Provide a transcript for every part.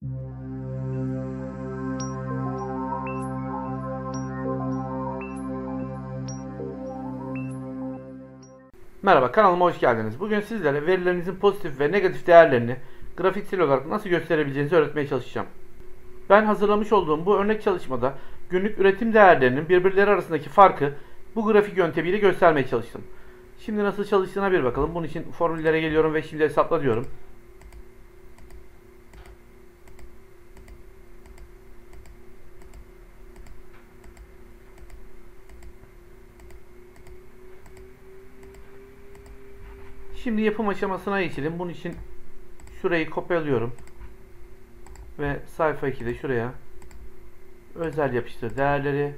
Merhaba, kanalıma hoş geldiniz. Bugün sizlere verilerinizin pozitif ve negatif değerlerini grafiksel olarak nasıl gösterebileceğinizi öğretmeye çalışacağım. Ben hazırlamış olduğum bu örnek çalışmada günlük üretim değerlerinin birbirleri arasındaki farkı bu grafik yöntemiyle göstermeye çalıştım. Şimdi nasıl çalıştığına bir bakalım. Bunun için formüllere geliyorum ve şimdi hesapla diyorum. Şimdi yapım aşamasına geçelim. Bunun için şurayı kopyalıyorum. Ve sayfa 2'de şuraya özel yapıştır değerleri,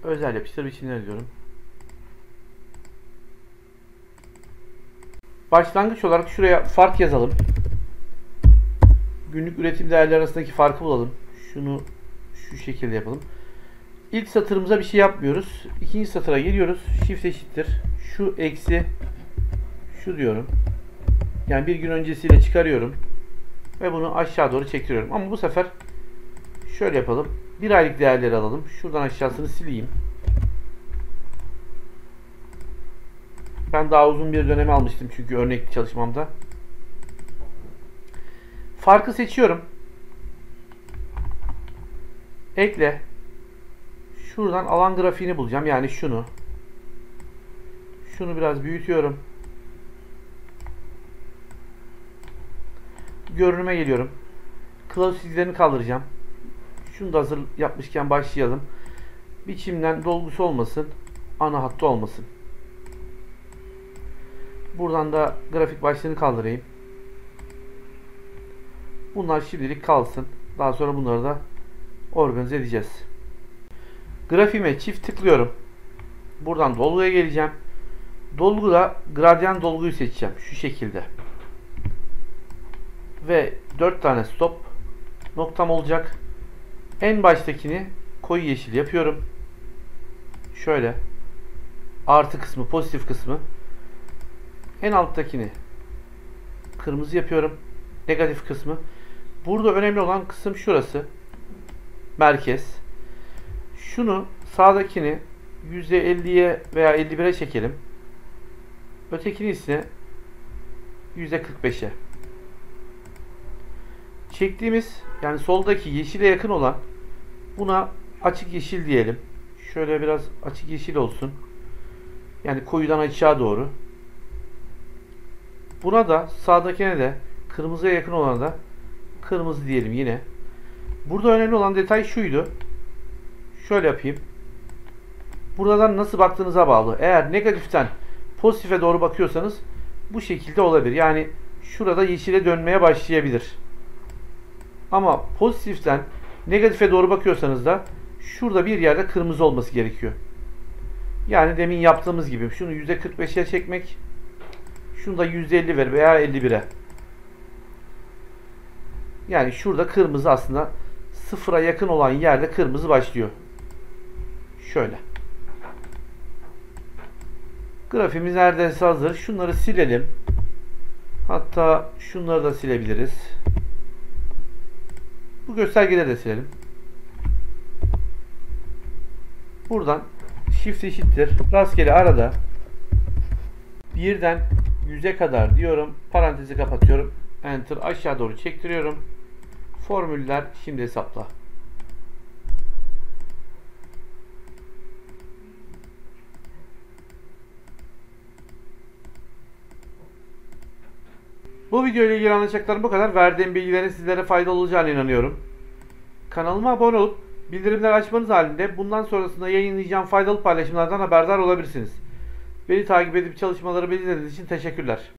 özel yapıştır biçimleri diyorum. Başlangıç olarak şuraya fark yazalım. Günlük üretim değerleri arasındaki farkı bulalım. Şunu şu şekilde yapalım. İlk satırımıza bir şey yapmıyoruz. İkinci satıra geliyoruz. Shift eşittir. Şu eksi şu diyorum. Yani bir gün öncesiyle çıkarıyorum. Ve bunu aşağı doğru çektiriyorum. Ama bu sefer şöyle yapalım. Bir aylık değerleri alalım. Şuradan aşağısını sileyim. Ben daha uzun bir dönemi almıştım çünkü örnek çalışmamda. Farkı seçiyorum. Ekle. Şuradan alan grafiğini bulacağım. Yani şunu. Şunu biraz büyütüyorum. Görünüme geliyorum. Kılavuz çizgilerini kaldıracağım. Şunu da hazır yapmışken başlayalım. Biçimden dolgusu olmasın. Ana hattı olmasın. Buradan da grafik başlığını kaldırayım. Bunlar şimdilik kalsın. Daha sonra bunları da organize edeceğiz. Grafiğime çift tıklıyorum. Buradan dolguya geleceğim. Dolguda gradyan dolguyu seçeceğim. Şu şekilde. Ve 4 tane stop noktam olacak. En baştakini koyu yeşil yapıyorum. Şöyle. Artı kısmı, pozitif kısmı. En alttakini kırmızı yapıyorum. Negatif kısmı. Burada önemli olan kısım şurası. Merkez. Şunu sağdakini %50'ye veya 51'e çekelim. Ötekini ise %45'e. Çektiğimiz yani soldaki yeşile yakın olan buna açık yeşil diyelim. Şöyle biraz açık yeşil olsun. Yani koyudan aşağı doğru. Buna da sağdakine de kırmızıya yakın olana da kırmızı diyelim yine. Burada önemli olan detay şuydu. Şöyle yapayım. Buradan nasıl baktığınıza bağlı. Eğer negatiften pozitife doğru bakıyorsanız bu şekilde olabilir. Yani şurada yeşile dönmeye başlayabilir. Ama pozitiften negatife doğru bakıyorsanız da şurada bir yerde kırmızı olması gerekiyor. Yani demin yaptığımız gibi şunu %45'e çekmek, şunu da %50 ver veya 51'e. Yani şurada kırmızı aslında sıfıra yakın olan yerde kırmızı başlıyor. Şöyle. Grafimiz neredeyse hazır. Şunları silelim. Hatta şunları da silebiliriz. Bu göstergeleri de silelim. Buradan Shift eşittir. Rastgele arada 1'den 100'e kadar diyorum. Parantezi kapatıyorum. Enter aşağı doğru çektiriyorum. Formüller şimdi hesapla. Bu video ile ilgili anlatacaklarım bu kadar. Verdiğim bilgilerin sizlere faydalı olacağına inanıyorum. Kanalıma abone olup bildirimleri açmanız halinde bundan sonrasında yayınlayacağım faydalı paylaşımlardan haberdar olabilirsiniz. Beni takip edip çalışmaları izlediğiniz için teşekkürler.